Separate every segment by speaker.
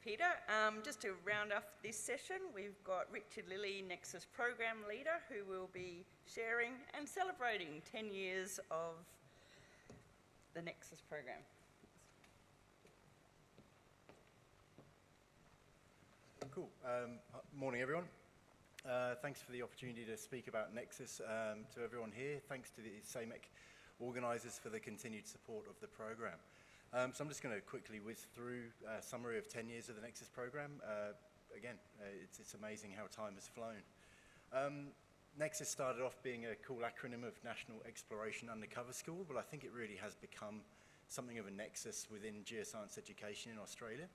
Speaker 1: Peter. Just to round off this session, we've got Richard Lilly, NExUS Program Leader, who will be sharing and celebrating 10 years of the NExUS program.
Speaker 2: Cool. Morning, everyone. Thanks for the opportunity to speak about NExUS to everyone here. Thanks to the SAEMC organisers for the continued support of the program. So I'm just going to quickly whiz through a summary of 10 years of the NExUS program. Again, it's amazing how time has flown. NExUS started off being a cool acronym of National Exploration Undercover School, but I think it really has become something of a nexus within geoscience education in Australia,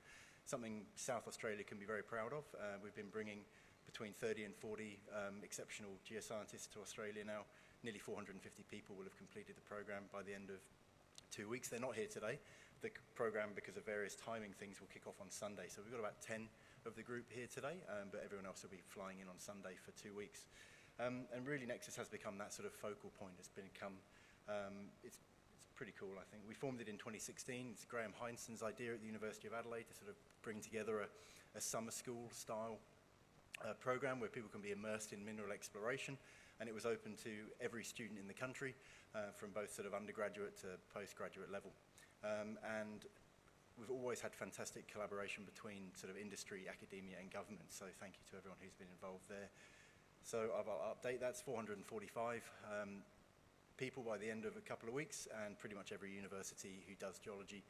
Speaker 2: something South Australia can be very proud of. We've been bringing between 30 and 40 exceptional geoscientists to Australia now. Nearly 450 people will have completed the program by the end of 2 weeks. They're not here today. The program, because of various timing things, will kick off on Sunday. So we've got about 10 of the group here today, but everyone else will be flying in on Sunday for 2 weeks. And really NExUS has become that sort of focal point. It's pretty cool, I think. We formed it in 2016. It's Graham Heinsohn's idea at the University of Adelaide to sort of bring together a summer school style program where people can be immersed in mineral exploration, and it was open to every student in the country from both sort of undergraduate to postgraduate level. And we've always had fantastic collaboration between sort of industry, academia and government, so thank you to everyone who's been involved there. So I'll update, that's 445 people by the end of a couple of weeks, and pretty much every university who does geology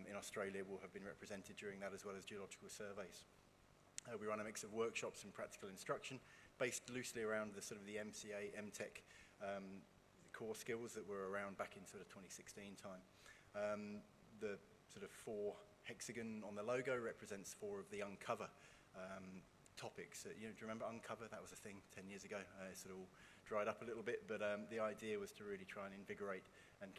Speaker 2: in Australia will have been represented during that, as well as geological surveys. We run a mix of workshops and practical instruction based loosely around the sort of the MCA, MTech core skills that were around back in sort of 2016 time. The sort of 4 hexagon on the logo represents 4 of the Uncover topics. Do you remember Uncover? That was a thing 10 years ago. It sort of all dried up a little bit, but the idea was to really try and invigorate and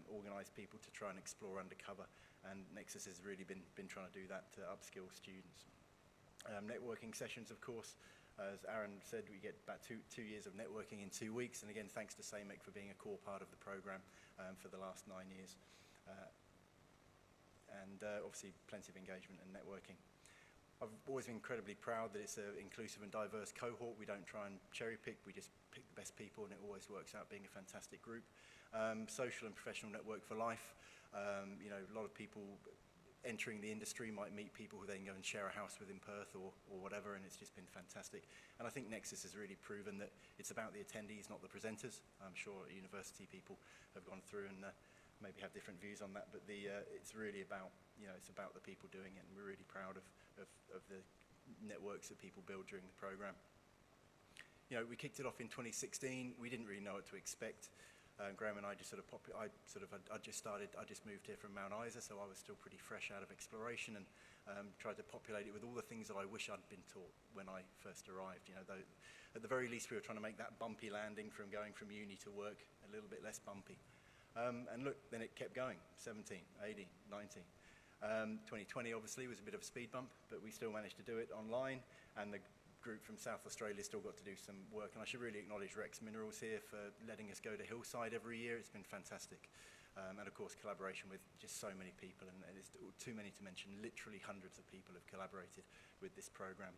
Speaker 2: organise people to try and explore undercover, and NExUS has really been trying to do that to upskill students. Networking sessions, of course. As Aaron said, we get about two years of networking in 2 weeks, and again, thanks to SAEMC for being a core part of the program for the last 9 years. And obviously plenty of engagement and networking. I've always been incredibly proud that it's an inclusive and diverse cohort. We don't try and cherry pick, we just pick the best people, and it always works out being a fantastic group. Social and professional network for life. You know, a lot of people entering the industry might meet people who they can go and share a house with in Perth or whatever, and it's just been fantastic. And I think NExUS has really proven that it's about the attendees, not the presenters. I'm sure university people have gone through and maybe have different views on that, but it's really about, it's about the people doing it, and we're really proud of the networks that people build during the program. We kicked it off in 2016. We didn't really know what to expect. Graham and I just I just moved here from Mount Isa, so I was still pretty fresh out of exploration, and tried to populate it with all the things that I wish I'd been taught when I first arrived. At the very least, we were trying to make that bumpy landing from going from uni to work a little bit less bumpy. And look, then it kept going, 17, 18, 19. 2020 obviously was a bit of a speed bump, but we still managed to do it online, and the group from South Australia still got to do some work. And I should really acknowledge Rex Minerals here for letting us go to Hillside every year. It's been fantastic. And of course, collaboration with just so many people, and it's too many to mention. Literally hundreds of people have collaborated with this program.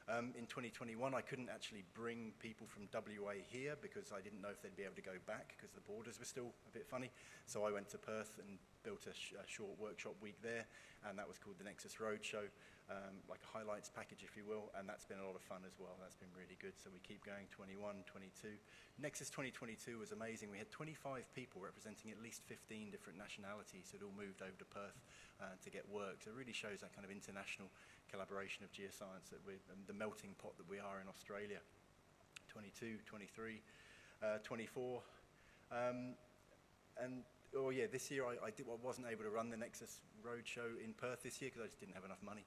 Speaker 2: In 2021, I couldn't actually bring people from WA here because I didn't know if they'd be able to go back because the borders were still a bit funny. So I went to Perth and built a short workshop week there, and that was called the NExUS Roadshow, like a highlights package, if you will, and that's been a lot of fun as well. That's been really good. So we keep going, 21, 22. NExUS 2022 was amazing. We had 25 people representing at least 15 different nationalities who'd all moved over to Perth to get work. So it really shows that kind of international collaboration of geoscience, that and the melting pot that we are in Australia. 22, 23, 24. And oh yeah, this year I wasn't able to run the NExUS Roadshow in Perth this year because I just didn't have enough money.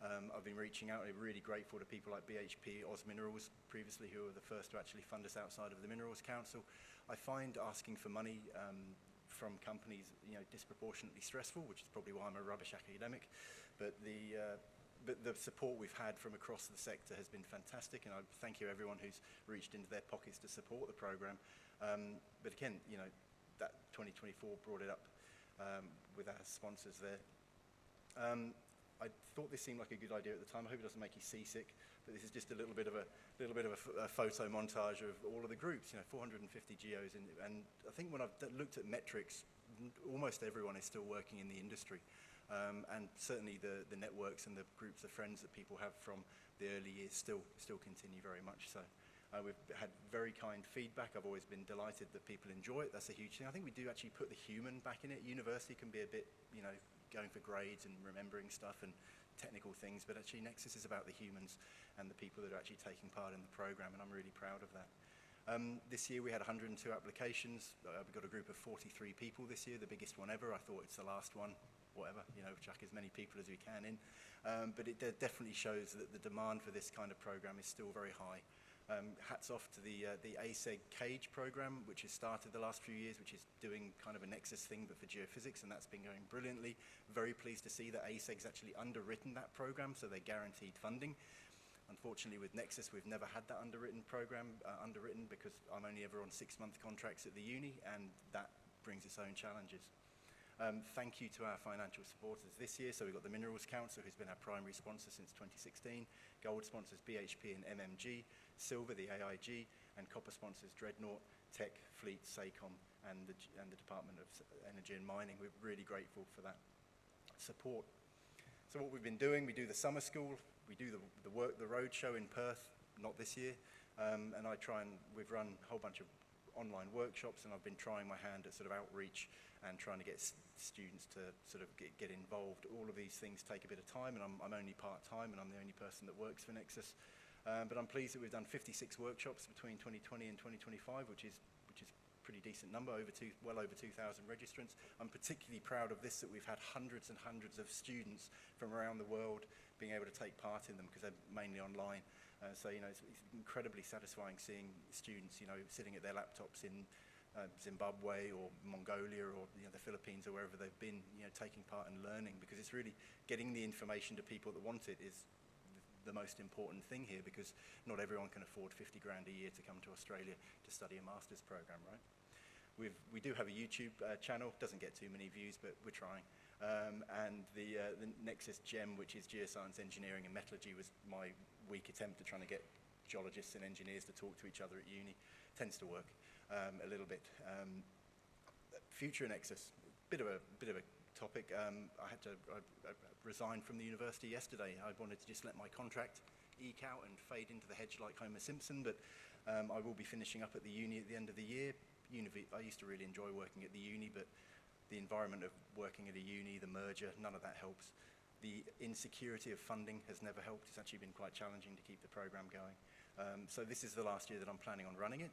Speaker 2: I've been reaching out. I'm really grateful to people like BHP, Oz Minerals, previously, who were the first to actually fund us outside of the Minerals Council. I find asking for money from companies, disproportionately stressful, which is probably why I'm a rubbish academic. But the support we've had from across the sector has been fantastic, and I thank you everyone who's reached into their pockets to support the program. But again, that 2024 brought it up with our sponsors there. I thought this seemed like a good idea at the time. I hope it doesn't make you seasick, but this is just a little bit of a photo montage of all of the groups. 450 geos, and I think when I've looked at metrics, almost everyone is still working in the industry, and certainly the networks and the groups of friends that people have from the early years still continue very much so. We've had very kind feedback. I've always been delighted that people enjoy it. That's a huge thing. I think we do actually put the human back in it. University can be a bit, going for grades and remembering stuff and technical things, but actually NExUS is about the humans and the people that are actually taking part in the program, and I'm really proud of that. This year we had 102 applications. We've got a group of 43 people this year, the biggest one ever. I thought it's the last one, whatever, chuck as many people as we can in. But it definitely shows that the demand for this kind of program is still very high. Hats off to the ASEG CAGE program, which has started the last few years, which is doing kind of a NExUS thing, but for geophysics, and that's been going brilliantly. Very pleased to see that ASEG's actually underwritten that program, so they're guaranteed funding. Unfortunately, with NExUS, we've never had that underwritten program underwritten because I'm only ever on 6-month contracts at the uni, and that brings its own challenges. Thank you to our financial supporters this year. So we've got the Minerals Council, who's been our primary sponsor since 2016, gold sponsors BHP and MMG, silver the AIG, and copper sponsors Dreadnought, Tech, Fleet, SAECOM, and the Department of Energy and Mining. We're really grateful for that support. So what we've been doing, we do the summer school, we do the road show in Perth, not this year, and we've run a whole bunch of online workshops, and I've been trying my hand at sort of outreach and trying to get students to sort of get involved. All of these things take a bit of time, and I'm only part-time, and I'm the only person that works for NExUS. But I'm pleased that we've done 56 workshops between 2020 and 2025, which is a pretty decent number, well over 2,000 registrants. I'm particularly proud of this, that we've had hundreds and hundreds of students from around the world being able to take part in them, because they're mainly online. So it's incredibly satisfying seeing students, sitting at their laptops in Zimbabwe or Mongolia or the Philippines or wherever they've been, taking part and learning, because it's really getting the information to people that want it is the most important thing here, because not everyone can afford 50 grand a year to come to Australia to study a master's program, right? We do have a YouTube channel, doesn't get too many views, but we're trying. And the NExUS GEM, which is Geoscience, Engineering and Metallurgy, was my weak attempt at trying to get geologists and engineers to talk to each other at uni. Tends to work a little bit. Future NExUS, bit of a topic. I resigned from the university yesterday. I wanted to just let my contract eke out and fade into the hedge like Homer Simpson, but I will be finishing up at the uni at the end of the year. I used to really enjoy working at the uni, but the environment of working at a uni, the merger, none of that helps. The insecurity of funding has never helped. It's actually been quite challenging to keep the program going. So this is the last year that I'm planning on running it.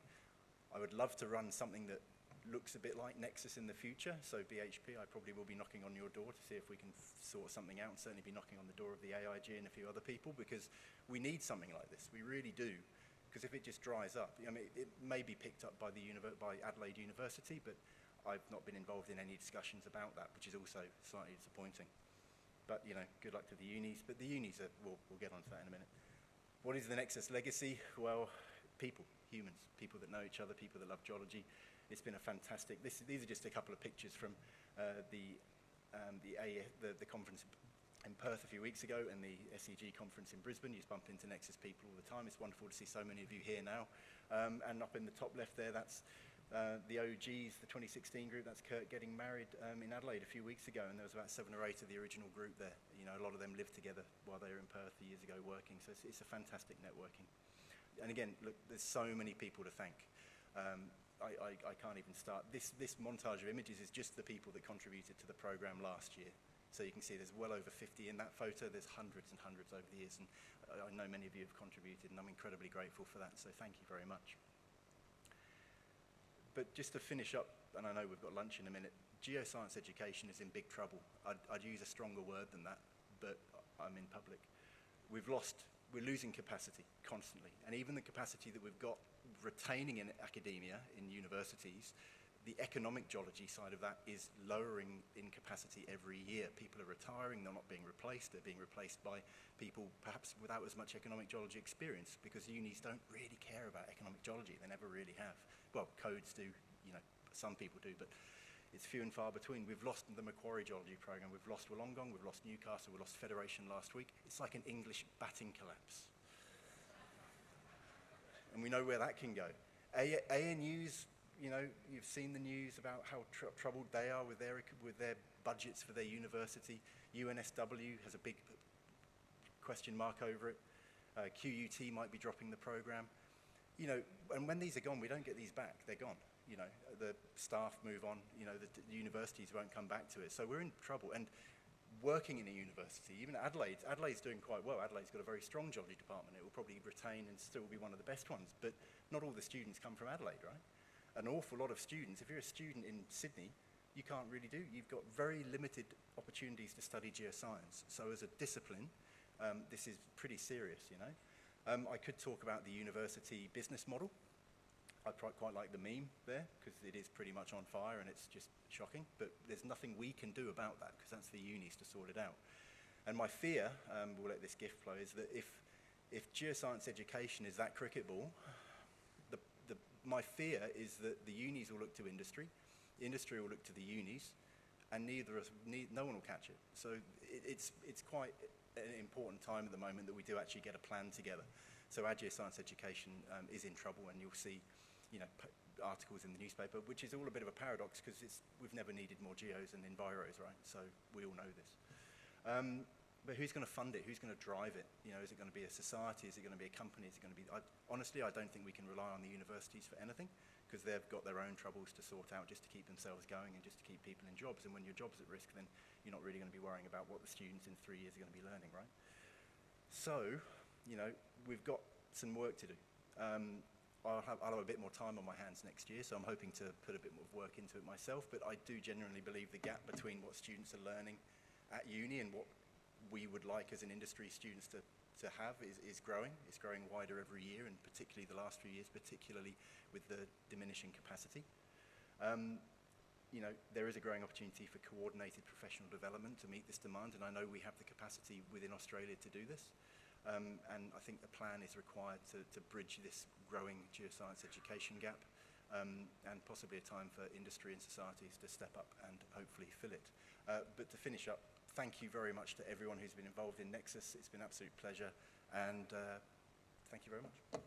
Speaker 2: I would love to run something that looks a bit like NExUS in the future. So BHP, I probably will be knocking on your door to see if we can sort something out, and certainly be knocking on the door of the AIG and a few other people, because we need something like this. We really do. Because if it just dries up, it may be picked up by Adelaide University, but I've not been involved in any discussions about that, which is also slightly disappointing. But, good luck to the unis. But the unis, we'll get onto that in a minute. What is the NExUS legacy? Well, people, humans, people that know each other, people that love geology. It's been a fantastic, these are just a couple of pictures from the conference in Perth a few weeks ago and the SEG conference in Brisbane. You just bump into NExUS people all the time. It's wonderful to see so many of you here now. And up in the top left there, that's the OGs, the 2016 group. That's Kurt getting married in Adelaide a few weeks ago, and there was about 7 or 8 of the original group there. A lot of them lived together while they were in Perth years ago working, so it's a fantastic networking. And again, look, there's so many people to thank. I can't even start. This montage of images is just the people that contributed to the program last year. So you can see there's well over 50 in that photo. There's hundreds and hundreds over the years, and I know many of you have contributed, and I'm incredibly grateful for that, so thank you very much. But just to finish up, and I know we've got lunch in a minute, geoscience education is in big trouble. I'd use a stronger word than that, but I'm in public. We're losing capacity constantly, and even the capacity that we've got retaining in academia, in universities, the economic geology side of that is lowering in capacity every year. People are retiring, they're not being replaced, they're being replaced by people perhaps without as much economic geology experience, because unis don't really care about economic geology, they never really have. Well, codes do, some people do, but it's few and far between. We've lost the Macquarie Geology program, we've lost Wollongong, we've lost Newcastle, we lost Federation last week. It's like an English batting collapse. And we know where that can go. ANUs, you know, you've seen the news about how troubled they are with their budgets for their university. UNSW has a big question mark over it. QUT might be dropping the program. You know, and when these are gone, we don't get these back. They're gone. You know, the staff move on. You know, the universities won't come back to it. So we're in trouble. And working in a university, even Adelaide's doing quite well. Adelaide's got a very strong geology department. It will probably retain and still be one of the best ones. But not all the students come from Adelaide, right? An awful lot of students, if you're a student in Sydney, you can't really do. You've got very limited opportunities to study geoscience. So as a discipline, this is pretty serious, you know. I could talk about the university business model. I quite like the meme there, because it is pretty much on fire and it's just shocking, but there's nothing we can do about that, because that's the unis to sort it out. And my fear, we'll let this gift flow, is that if geoscience education is that cricket ball, my fear is that the unis will look to industry, the industry will look to the unis, and no one will catch it. So it's quite an important time at the moment that we do actually get a plan together. So our geoscience education is in trouble, and you'll see, you know, articles in the newspaper, which is all a bit of a paradox, because we've never needed more geos and enviros, right? So we all know this. But who's going to fund it? Who's going to drive it? You know, is it going to be a society? Is it going to be a company? Is it going to be? Honestly, I don't think we can rely on the universities for anything, because they've got their own troubles to sort out just to keep themselves going and just to keep people in jobs. And when your job's at risk, then you're not really going to be worrying about what the students in 3 years are going to be learning, right? So, you know, we've got some work to do. I'll have a bit more time on my hands next year, so I'm hoping to put a bit more work into it myself, but I do genuinely believe the gap between what students are learning at uni and what we would like as an industry students to have is growing. It's growing wider every year, and particularly the last few years, particularly with the diminishing capacity. You know, there is a growing opportunity for coordinated professional development to meet this demand, and I know we have the capacity within Australia to do this. And I think a plan is required to bridge this growing geoscience education gap, and possibly a time for industry and societies to step up and hopefully fill it. But to finish up, thank you very much to everyone who's been involved in NExUS. It's been an absolute pleasure, and thank you very much.